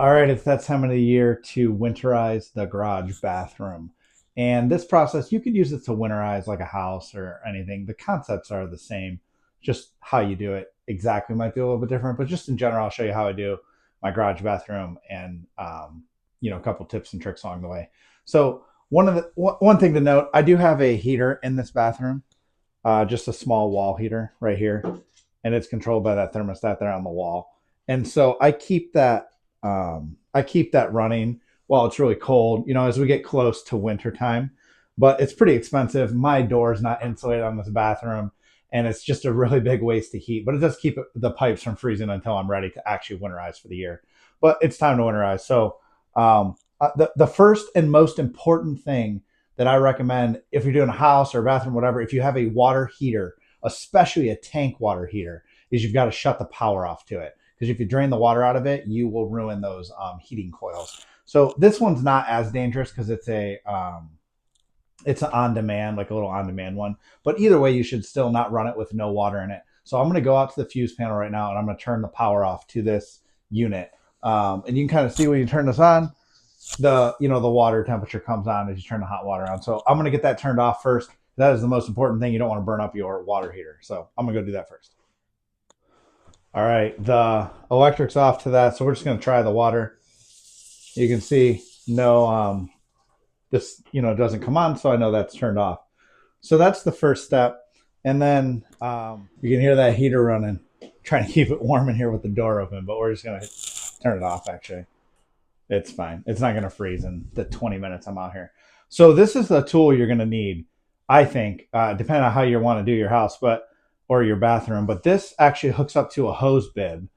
All right, it's that time of the year to winterize the garage bathroom. And this process, you could use it to winterize like a house or anything. The concepts are the same, just how you do it exactly might be a little bit different. But just in general, I'll show you how I do my garage bathroom and, a couple tips and tricks along the way. So, one thing to note, I do have a heater in this bathroom, just a small wall heater right here, and it's controlled by that thermostat there on the wall. And so I keep that running while it's really cold, as we get close to winter time. But it's pretty expensive. My door is not insulated on this bathroom, and it's just a really big waste of heat. But it does keep the pipes from freezing until I'm ready to actually winterize for the year. But it's time to winterize. So the first and most important thing that I recommend if you're doing a house or a bathroom, whatever, if you have a water heater, especially a tank water heater, is you've got to shut the power off to it, because if you drain the water out of it, you will ruin those heating coils. So this one's not as dangerous because it's an on demand, like a little on demand one. But either way, you should still not run it with no water in it. So I'm going to go out to the fuse panel right now, and I'm going to turn the power off to this unit. And you can kind of see when you turn this on, the water temperature comes on as you turn the hot water on. So I'm going to get that turned off first. That is the most important thing. You don't want to burn up your water heater. So I'm going to go do that first. All right, the electric's off to that, so we're just going to try the water. You can see no, this doesn't come on, so I know that's turned off. So that's the first step, and then you can hear that heater running, trying to keep it warm in here with the door open. But we're just going to turn it off. Actually, it's fine. It's not going to freeze in the 20 minutes I'm out here. So this is the tool you're going to need, I think, depending on how you want to do your house, or your bathroom. But this actually hooks up to a hose bib,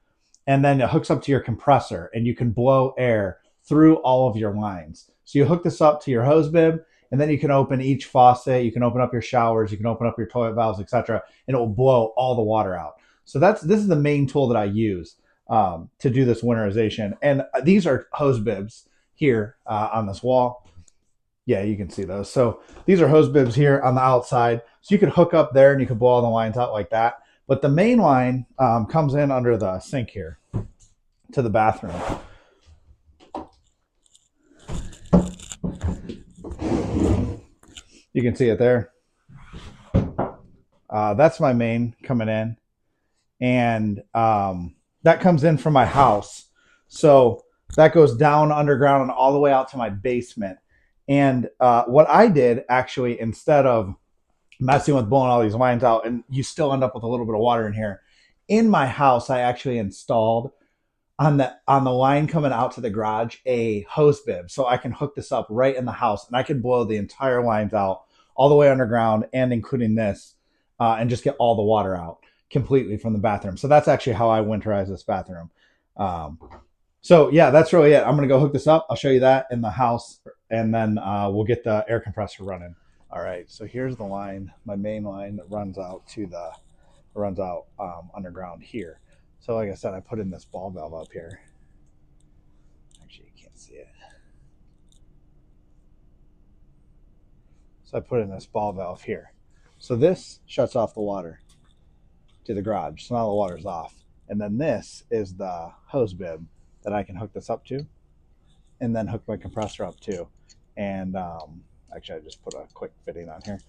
and then it hooks up to your compressor, and you can blow air through all of your lines. So you hook this up to your hose bib, and then you can open each faucet, you can open up your showers, you can open up your toilet valves, etc., and it will blow all the water out. So this is the main tool that I use to do this winterization. And these are hose bibs here on this wall. Yeah, you can see those. So these are hose bibs here on the outside. So you could hook up there and you could blow all the lines out like that. But the main line comes in under the sink here to the bathroom. You can see it there. That's my main coming in. And that comes in from my house. So that goes down underground and all the way out to my basement. And what I did actually, instead of messing with blowing all these lines out, and you still end up with a little bit of water in here, in my house, I actually installed on the line coming out to the garage a hose bib, so I can hook this up right in the house, and I can blow the entire lines out all the way underground, and including this, and just get all the water out completely from the bathroom. So that's actually how I winterize this bathroom. Um, so yeah, that's really it. I'm gonna go hook this up. I'll show you that in the house, and then we'll get the air compressor running. All right, so here's the line, my main line that runs out underground here. So like I said, I put in this ball valve up here. Actually, you can't see it. So I put in this ball valve here. So this shuts off the water to the garage. So now the water's off. And then this is the hose bib that I can hook this up to, and then hook my compressor up to. And actually, I just put a quick fitting on here.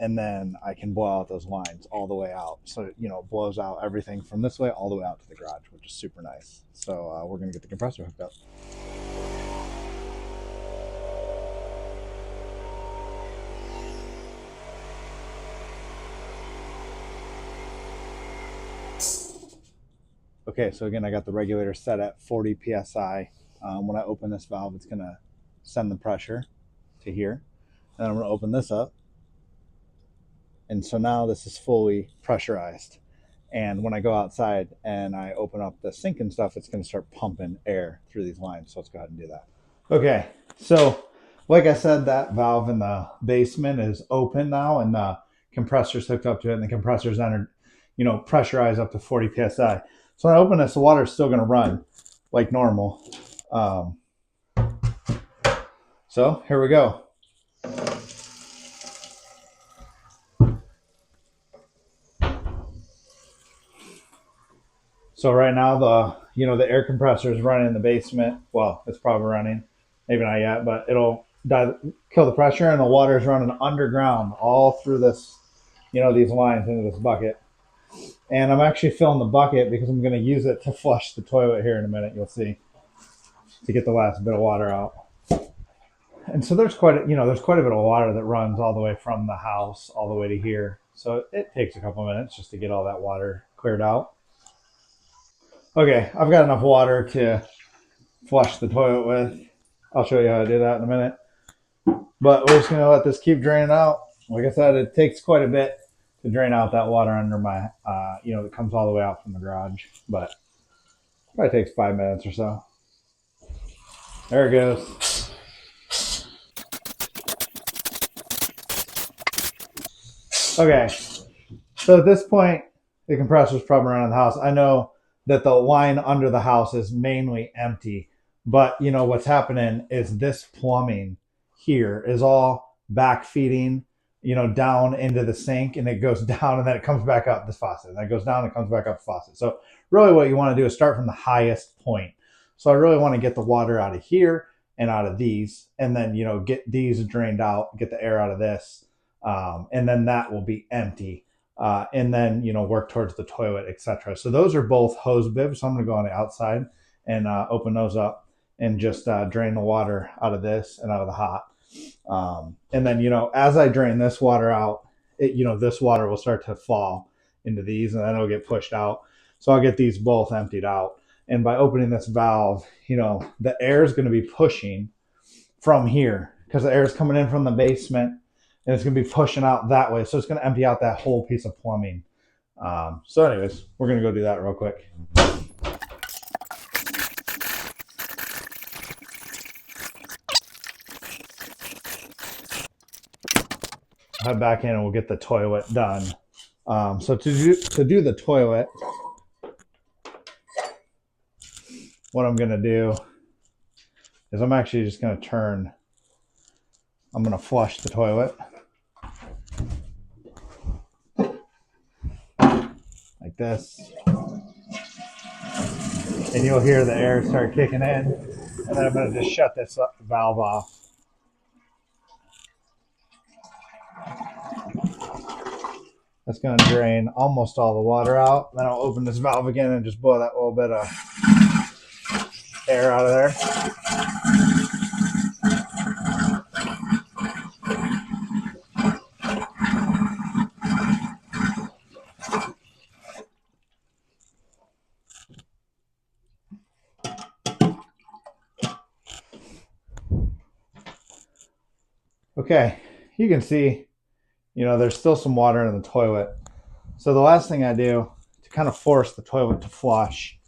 And then I can blow out those lines all the way out. So, it blows out everything from this way all the way out to the garage, which is super nice. So we're going to get the compressor hooked up. Okay, so again, I got the regulator set at 40 PSI. When I open this valve, it's going to send the pressure to here. And I'm going to open this up. And so now this is fully pressurized. And when I go outside and I open up the sink and stuff, it's going to start pumping air through these lines. So let's go ahead and do that. Okay, so like I said, that valve in the basement is open now, and the compressor's hooked up to it, and the compressor's entered, pressurized up to 40 psi. So when I open this, the water is still going to run like normal. So here we go. So right now the air compressor is running in the basement. Well, it's probably running, maybe not yet, but it'll kill the pressure, and the water is running underground all through this, these lines into this bucket. And I'm actually filling the bucket because I'm going to use it to flush the toilet here in a minute. You'll see, to get the last bit of water out. And so there's quite a bit of water that runs all the way from the house all the way to here. So it takes a couple minutes just to get all that water cleared out. Okay, I've got enough water to flush the toilet with. I'll show you how to do that in a minute. But we're just going to let this keep draining out. Like I said, it takes quite a bit to drain out that water under my, that comes all the way out from the garage. But probably takes 5 minutes or so. There it goes. Okay, so at this point, the compressor's probably around the house. I know that the line under the house is mainly empty, but what's happening is this plumbing here is all back feeding, down into the sink, and it goes down and then it comes back up this faucet, and then it goes down and comes back up the faucet. So really what you want to do is start from the highest point. So I really want to get the water out of here and out of these, and then get these drained out, get the air out of this, and then that will be empty. And then work towards the toilet, etc. So those are both hose bibs. So I'm going to go on the outside and open those up and just drain the water out of this and out of the hot. And then as I drain this water out, this water will start to fall into these, and then it'll get pushed out. So I'll get these both emptied out. And by opening this valve, the air is going to be pushing from here because the air is coming in from the basement, and it's going to be pushing out that way. So it's going to empty out that whole piece of plumbing. So anyways, we're going to go do that real quick. Head back in and we'll get the toilet done. So to do the toilet, what I'm going to do is I'm actually just going to I'm going to flush the toilet. Like this. And you'll hear the air start kicking in. And then I'm going to just shut this valve off. That's going to drain almost all the water out. Then I'll open this valve again and just blow that little bit of air out of there. Okay, you can see, there's still some water in the toilet. So the last thing I do to kind of force the toilet to flush,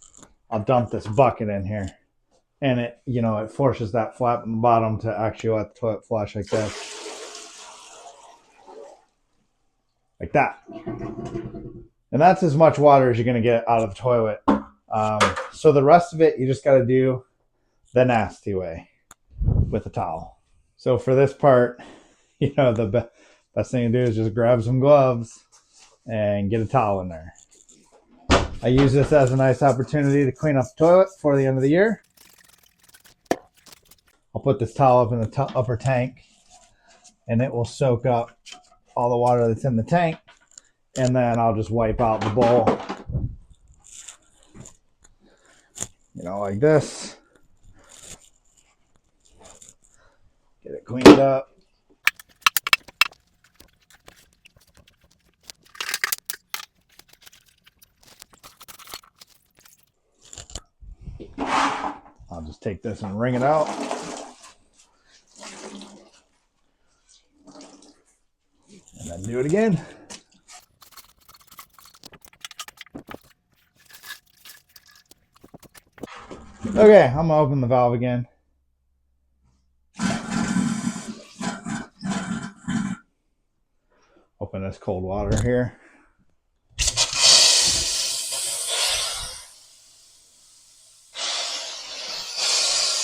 I'll dump this bucket in here. And it forces that flap in the bottom to actually let the toilet flush like this. Like that. And that's as much water as you're going to get out of the toilet. So the rest of it, you just got to do the nasty way with a towel. So for this part, the best thing to do is just grab some gloves and get a towel in there. I use this as a nice opportunity to clean up the toilet before the end of the year. I'll put this towel up in the upper tank, and it will soak up all the water that's in the tank, and then I'll just wipe out the bowl, like this. Get it cleaned up. I'll just take this and wring it out. And then do it again. Okay, I'm gonna open the valve again. Open this cold water here.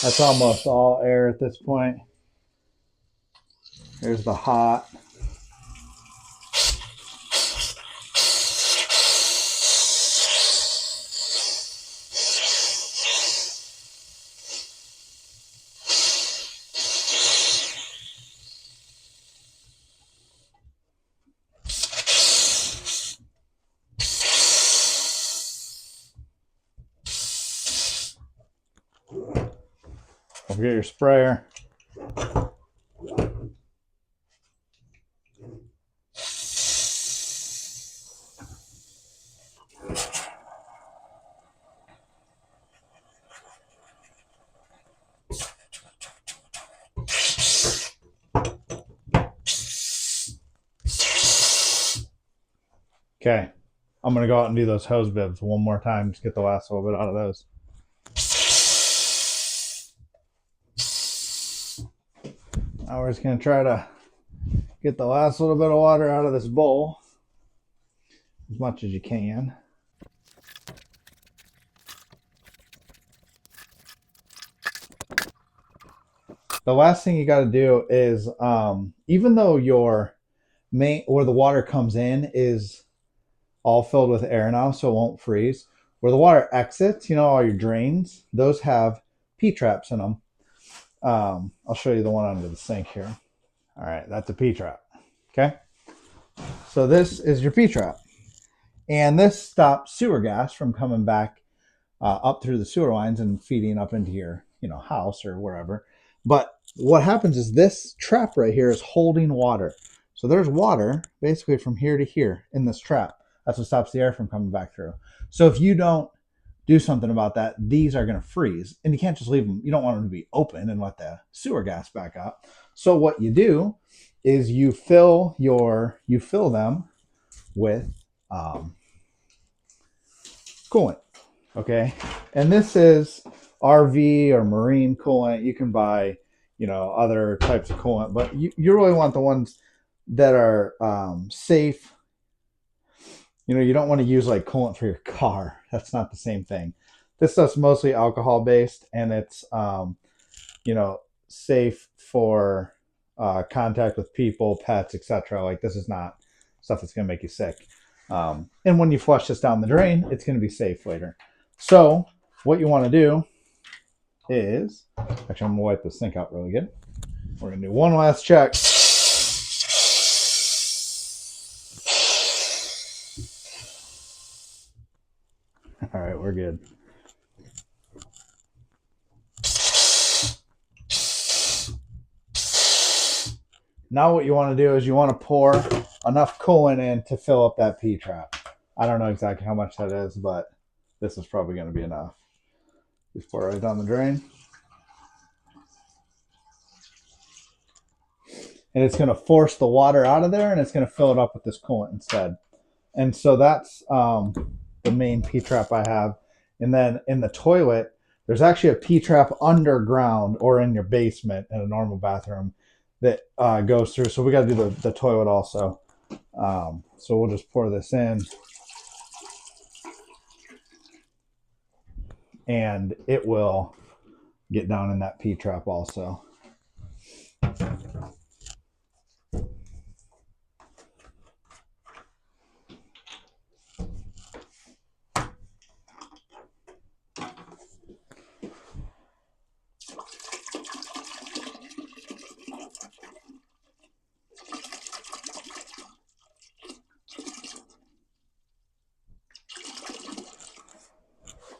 That's almost all air at this point. Here's the hot. Don't forget your sprayer. Okay, I'm going to go out and do those hose bibs one more time. Just get the last little bit out of those. Now we're just going to try to get the last little bit of water out of this bowl as much as you can. The last thing you got to do is, even though your main, where the water comes in is all filled with air now, so it won't freeze. Where the water exits, all your drains, those have P-traps in them. I'll show you the one under the sink here. All right, that's a P-trap. Okay, so this is your P-trap. And this stops sewer gas from coming back up through the sewer lines and feeding up into your house or wherever. But what happens is this trap right here is holding water. So there's water basically from here to here in this trap. That's what stops the air from coming back through. So if you don't do something about that, these are going to freeze. And you can't just leave them. You don't want them to be open and let the sewer gas back up. So what you do is you fill them with coolant. Okay. And this is RV or marine coolant. You can buy, other types of coolant, but you really want the ones that are safe. You don't want to use like coolant for your car. That's not the same thing. This stuff's mostly alcohol based, and it's safe for contact with people, pets, etc. Like this is not stuff that's going to make you sick. And when you flush this down the drain, it's going to be safe later. So what you want to do is, actually I'm going to wipe the sink out really good. We're going to do one last check. All right, we're good. Now what you want to do is you want to pour enough coolant in to fill up that P-trap. I don't know exactly how much that is, but this is probably going to be enough. Just pour it right down the drain. And it's going to force the water out of there, and it's going to fill it up with this coolant instead. And so that's the main P-trap I have. And then in the toilet, there's actually a P-trap underground or in your basement in a normal bathroom that goes through. So we got to do the toilet also. So we'll just pour this in. And it will get down in that P-trap also.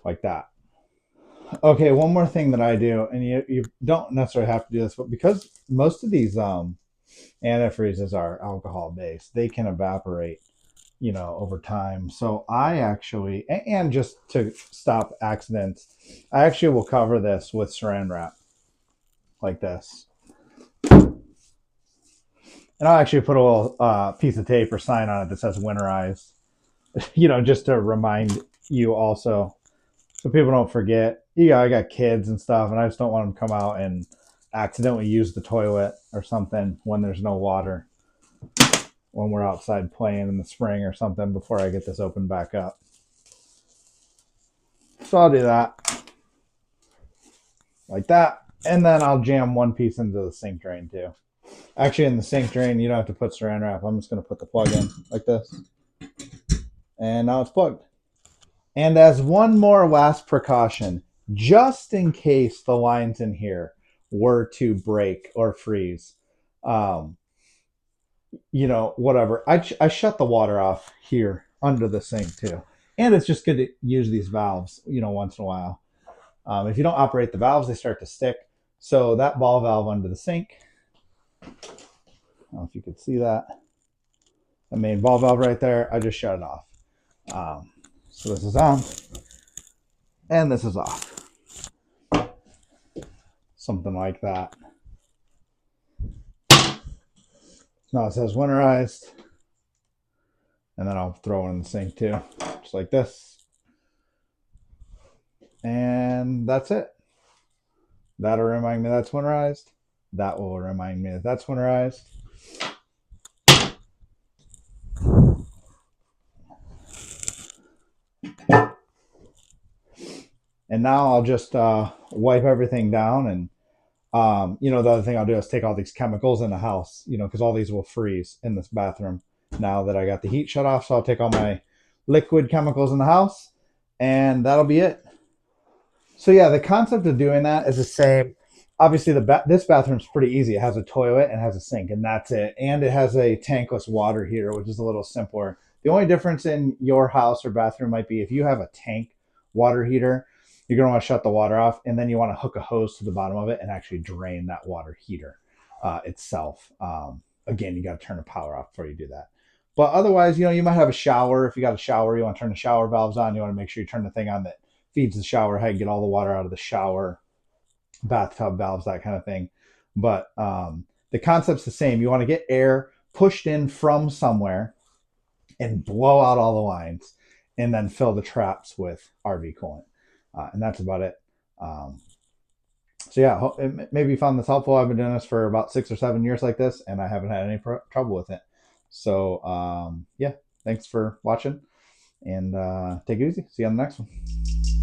Like that. Okay, one more thing that I do, and you don't necessarily have to do this, but because most of these antifreezes are alcohol based, they can evaporate, over time. So I actually, and just to stop accidents, I actually will cover this with saran wrap like this. And I'll actually put a little piece of tape or sign on it that says winterize, just to remind you also, so people don't forget. I got kids and stuff, and I just don't want them to come out and accidentally use the toilet or something when there's no water, when we're outside playing in the spring or something before I get this open back up. So I'll do that like that, and then I'll jam one piece into the sink drain too. Actually, in the sink drain, you don't have to put saran wrap. I'm just going to put the plug in like this, and now it's plugged. And as one more last precaution, just in case the lines in here were to break or freeze, whatever, I shut the water off here under the sink too. And it's just good to use these valves, once in a while. If you don't operate the valves, they start to stick. So that ball valve under the sink, I don't know if you could see that. The main ball valve right there, I just shut it off. So this is on, and this is off. Something like that. Now it says winterized, and then I'll throw it in the sink too, just like this. And that's it. That'll remind me that's winterized. That will remind me that that's winterized. And now I'll just wipe everything down. And, the other thing I'll do is take all these chemicals in the house, because all these will freeze in this bathroom now that I got the heat shut off. So I'll take all my liquid chemicals in the house, and that'll be it. So yeah, the concept of doing that is the same. Obviously, this bathroom's pretty easy. It has a toilet and has a sink, and that's it. And it has a tankless water heater, which is a little simpler. The only difference in your house or bathroom might be if you have a tank water heater, you're going to want to shut the water off, and then you want to hook a hose to the bottom of it and actually drain that water heater itself. Again, you got to turn the power off before you do that. But otherwise, you might have a shower. If you got a shower, you want to turn the shower valves on. You want to make sure you turn the thing on that feeds the shower head, get all the water out of the shower, bathtub valves, that kind of thing. But the concept's the same. You want to get air pushed in from somewhere and blow out all the lines, and then fill the traps with RV coolant. And that's about it. So yeah, maybe you found this helpful. I've been doing this for about 6 or 7 years like this, and I haven't had any trouble with it. So yeah, thanks for watching, and take it easy. See you on the next one.